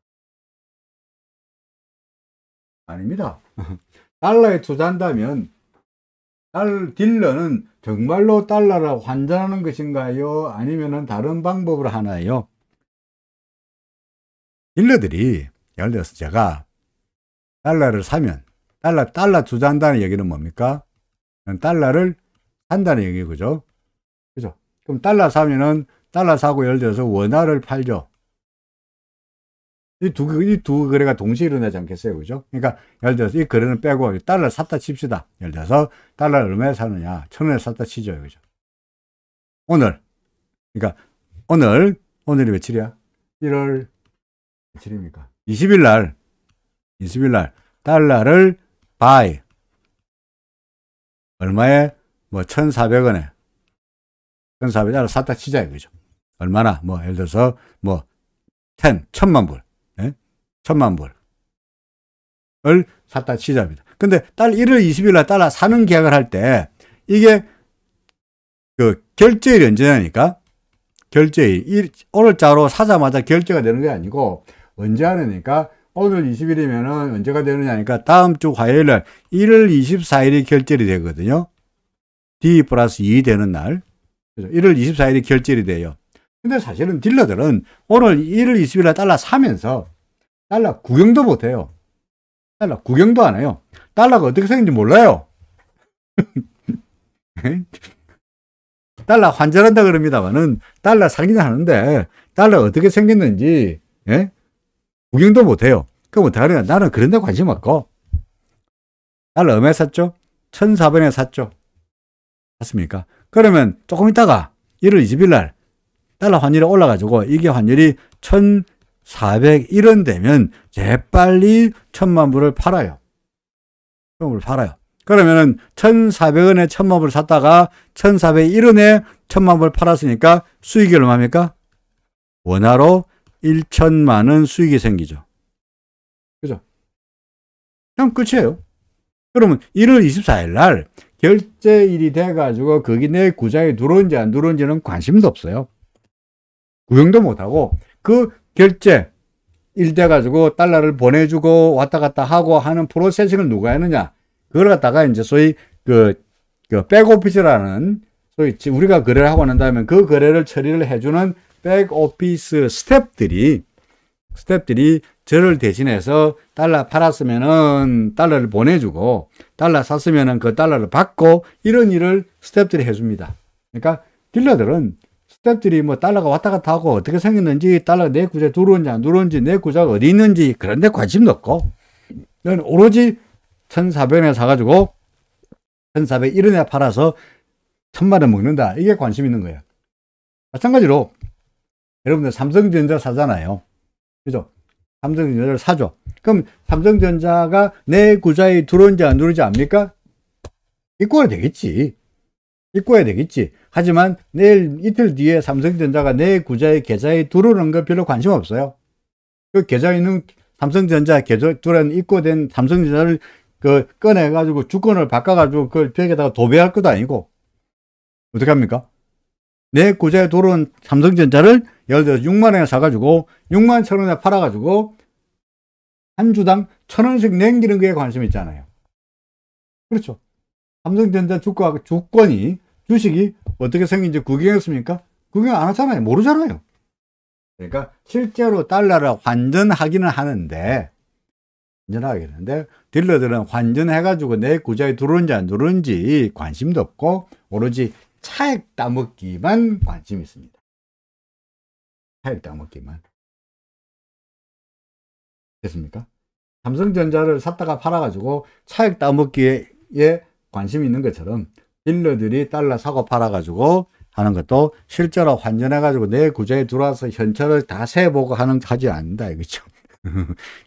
Speaker 1: 아닙니다. 달러에 투자한다면 딜러는 정말로 달러를 환전하는 것인가요? 아니면 다른 방법을 하나요? 딜러들이 예를 들어서 제가 달러를 사면 달러 투자한다는 얘기는 뭡니까? 달러를 산다는 얘기 그죠? 그죠? 그럼 달러 사면은 달러 사고 예를 들어서 원화를 팔죠. 이 두 거래가 동시에 일어나지 않겠어요? 그죠? 그러니까, 예를 들어서 이 거래는 빼고 달러를 샀다 칩시다. 예를 들어서 달러를 얼마에 사느냐? 1,000원에 샀다 치죠. 그죠? 오늘. 그러니까, 오늘이 며칠이야? 1월 며칠입니까? 20일 날, 달러를 buy. 얼마에? 뭐, 1,400원에. 1,400달러 샀다 치자. 그죠? 얼마나? 뭐, 예를 들어서, 뭐, 1,000만 불. 예? 1,000만 불을 샀다 치자입니다. 근데 1월 20일 날 달러 사는 계약을 할 때, 이게, 그, 결제일이 언제냐니까? 결제일. 오늘자로 사자마자 결제가 되는 게 아니고, 언제 하느니까, 오늘 20일이면은 언제가 되느냐니까, 다음 주 화요일 날 1월 24일이 결제일이 되거든요. D 플러스 2 되는 날. 그래서 1월 24일이 결제일이 돼요. 근데 사실은 딜러들은 오늘 1월 20일 날 달러 사면서 달러 구경도 못 해요. 달러 구경도 안 해요. 달러가 어떻게 생긴지 몰라요. 달러 환전한다 그럽니다만은 달러 사기는 하는데 달러가 어떻게 생겼는지 예? 구경도 못 해요. 그럼 어떻게 하냐? 나는 그런 데 관심 없고 달러 얼마에 샀죠? 1,400원에 샀죠. 맞습니까? 그러면 조금 있다가 1월 20일 날 달러 환율이 올라가지고 이게 환율이 1,401원 되면 재빨리 1,000만 불을 팔아요. 1,000만 불을 팔아요. 그러면은 1,400원에 1,000만 불을 샀다가 1,401원에 1,000만 불을 팔았으니까 수익이 얼마입니까? 원화로 1,000만 원 수익이 생기죠. 그죠? 그럼 끝이에요. 그러면 1월 24일 날 결제일이 돼가지고 거기 내 구자에 들어온지 안 들어온지는 관심도 없어요. 구경도 못하고 그 결제 일 돼가지고 달러를 보내주고 왔다 갔다 하고 하는 프로세싱을 누가 했느냐? 그걸 갖다가 이제 소위 그 백오피스라는 소위 우리가 거래를 하고 난 다음에 그 거래를 처리를 해주는 백오피스 스텝들이 저를 대신해서 달러 팔았으면은 달러를 보내주고 달러 샀으면은 그 달러를 받고 이런 일을 스텝들이 해줍니다. 그러니까 딜러들은 스텝들이 뭐 달러가 왔다 갔다 하고 어떻게 생겼는지 달러가 내 구자에 들어온지 안 들어온지 내 구자가 어디 있는지 그런 데 관심도 없고 너는 오로지 1,400원에 사가지고 1,401원에 팔아서 1,000만 원 먹는다. 이게 관심 있는 거예요. 마찬가지로 여러분들 삼성전자 사잖아요. 그죠? 삼성전자를 사죠. 그럼 삼성전자가 내 구자에 들어온지 안 들어온지 압니까? 입고가 되겠지. 입고해야 되겠지. 하지만 내일 이틀 뒤에 삼성전자가 내 구자의 계좌에 들어오는 거 별로 관심 없어요. 그 계좌에 있는 삼성전자 계좌에 입고된 삼성전자를 꺼내가지고 주권을 바꿔가지고 그걸 벽에다가 도배할 것도 아니고 어떻게 합니까? 내 구자에 들어온 삼성전자를 예를 들어서 6만 원에 사가지고 6만 1,000원에 팔아가지고 한 주당 1,000원씩 남기는 거에 관심 있잖아요. 그렇죠. 삼성전자 주식이 어떻게 생긴지 구경했습니까? 구경 안 하잖아요. 모르잖아요. 그러니까 실제로 달러를 환전하기는 하는데 딜러들은 환전해가지고 내 구자에 들어오는지 안 들어오는지 관심도 없고 오로지 차액 따먹기만 관심이 있습니다. 차액 따먹기만. 됐습니까? 삼성전자를 샀다가 팔아가지고 차액 따먹기에 관심이 있는 것처럼 딜러들이 달러 사고 팔아가지고 하는 것도 실제로 환전해가지고 내 구자에 들어와서 현찰을 다 세보고 하지 않는다 이거죠.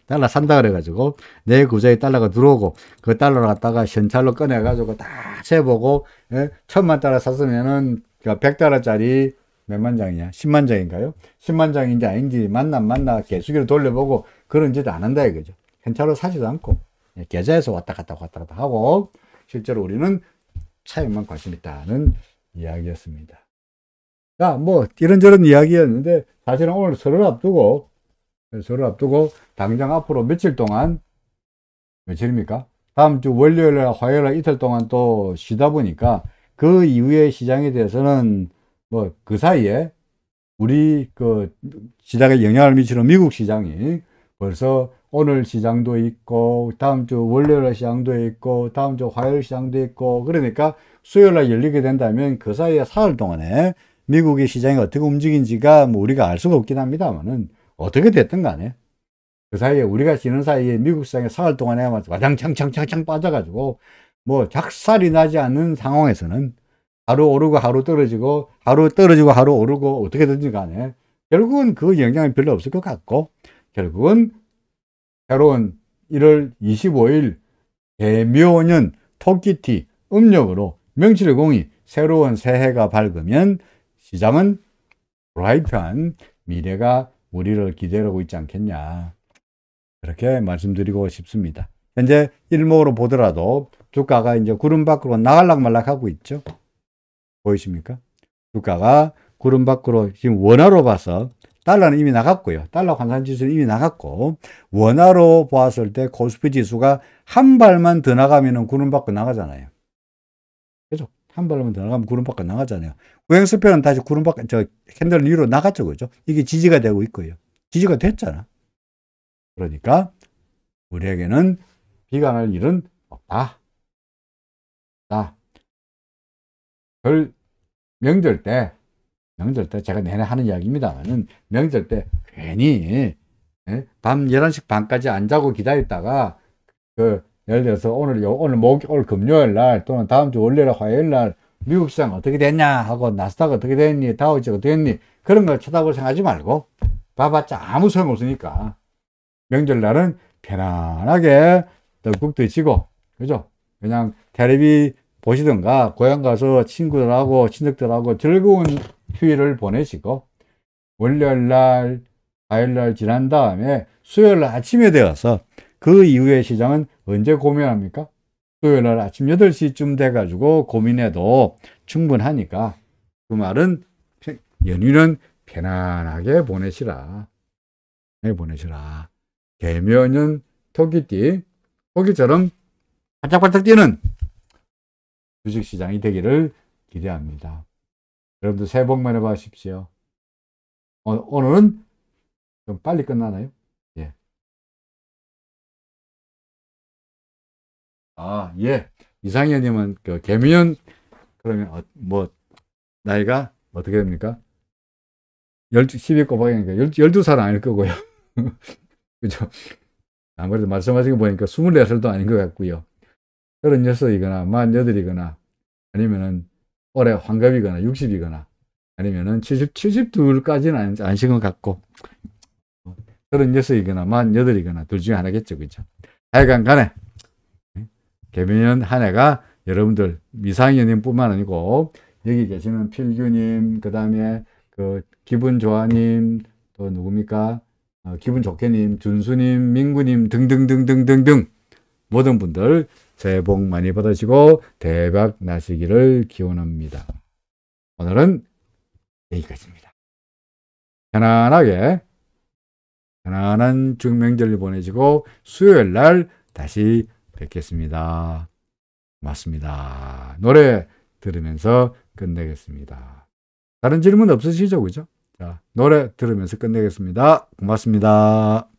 Speaker 1: 달러 산다 그래가지고 내 구자에 달러가 들어오고 그 달러를 갖다가 현찰로 꺼내가지고 다 세보고 1,000만 달러 샀으면은 100달러짜리 몇만 장이냐? 10만 장인가요? 10만 장인지 아닌지 맞나 개수기를 돌려보고 그런 짓 안 한다 이거죠. 현찰로 사지도 않고 계좌에서 왔다 갔다 하고 실제로 우리는 차익만 관심 있다는 이야기였습니다. 자, 뭐 이런저런 이야기였는데 사실은 오늘 설을 앞두고 당장 앞으로 며칠 동안 며칠입니까? 다음 주 월요일날 화요일날 이틀 동안 또 쉬다 보니까 그 이후의 시장에 대해서는 뭐 그 사이에 우리 시장에 영향을 미치는 미국 시장이 벌써 오늘 시장도 있고 다음 주 월요일 시장도 있고 다음 주 화요일 시장도 있고 그러니까 수요일날 열리게 된다면 그 사이에 사흘 동안에 미국의 시장이 어떻게 움직인지가 뭐 우리가 알 수가 없긴 합니다만은 어떻게 됐든 간에 그 사이에 우리가 쉬는 사이에 미국 시장에 사흘 동안에 와장창창창창 빠져가지고 뭐 작살이 나지 않는 상황에서는 하루 오르고 하루 떨어지고 하루 오르고 어떻게든지 간에 결국은 그 영향이 별로 없을 것 같고, 결국은 새로운 1월 25일 개묘년 토끼띠 음력으로 명칠공이 새로운 새해가 밝으면 시장은 브라이트한 미래가 우리를 기다리고 있지 않겠냐, 그렇게 말씀드리고 싶습니다. 현재 일목으로 보더라도 주가가 이제 구름 밖으로 나갈락말락 하고 있죠. 보이십니까? 주가가 구름 밖으로 지금 원화로 봐서 달러는 이미 나갔고요. 달러 환산지수는 이미 나갔고, 원화로 보았을 때 코스피 지수가 한 발만 더 나가면 구름 밖으로 나가잖아요. 그죠? 한 발만 더 나가면 구름 밖으로 나가잖아요. 우행수표는 다시 구름 밖, 캔들 위로 나갔죠. 그죠? 이게 지지가 되고 있고요. 지지가 됐잖아. 그러니까 우리에게는 비관할 일은 없다. 자, 명절 때 제가 내내 하는 이야기입니다만은, 명절 때 괜히 밤 11시 반까지 안 자고 기다렸다가 예를 들어서 오늘 금요일 날 또는 다음 주 월요일 화요일 날 미국 시장 어떻게 됐냐 하고 나스닥 어떻게 됐니 다우지 어떻게 됐니 그런 걸 쳐다볼 생각하지 말고, 봐봤자 아무 소용 없으니까 명절날은 편안하게 떡국 드시고, 그죠? 그냥 텔레비 보시든가 고향 가서 친구들하고 친척들하고 즐거운 휴일을 보내시고, 월요일날 화요일날 지난 다음에 수요일날 아침에 되어서 그 이후에 시장은 언제 고민합니까? 수요일날 아침 8시쯤 돼가지고 고민해도 충분하니까, 그 말은 연휴는 편안하게 보내시라. 개묘년 토끼처럼 반짝반짝 뛰는 주식시장이 되기를 기대합니다. 여러분들 새해 복 많이 받으십시오. 오늘은 좀 빨리 끝나나요? 예. 예. 이상현님은 개미년 그러면 나이가 어떻게 됩니까? 12 곱하기니까 12살 아닐 거고요. 그죠? 아무래도 말씀하신 거 보니까 24살도 아닌 것 같고요. 36이거나 48이거나 아니면은 올해 환갑이거나 60이거나 아니면은 72까지는 아니신 것 같고, 36이거나 48이거나 둘 중에 하나겠죠. 그죠? 하여간 간에 개묘년 한 해가 여러분들 미상현님 뿐만 아니고 여기 계시는 필규님, 그 다음에 기분 좋아님, 또 누굽니까? 기분 좋게님, 준수님, 민구님 등등등등등등 모든 분들 새해 복 많이 받으시고 대박 나시기를 기원합니다. 오늘은 여기까지입니다. 편안하게 편안한 중명절을 보내시고 수요일 날 다시 뵙겠습니다. 고맙습니다. 노래 들으면서 끝내겠습니다. 다른 질문 없으시죠? 그죠? 자, 노래 들으면서 끝내겠습니다. 고맙습니다.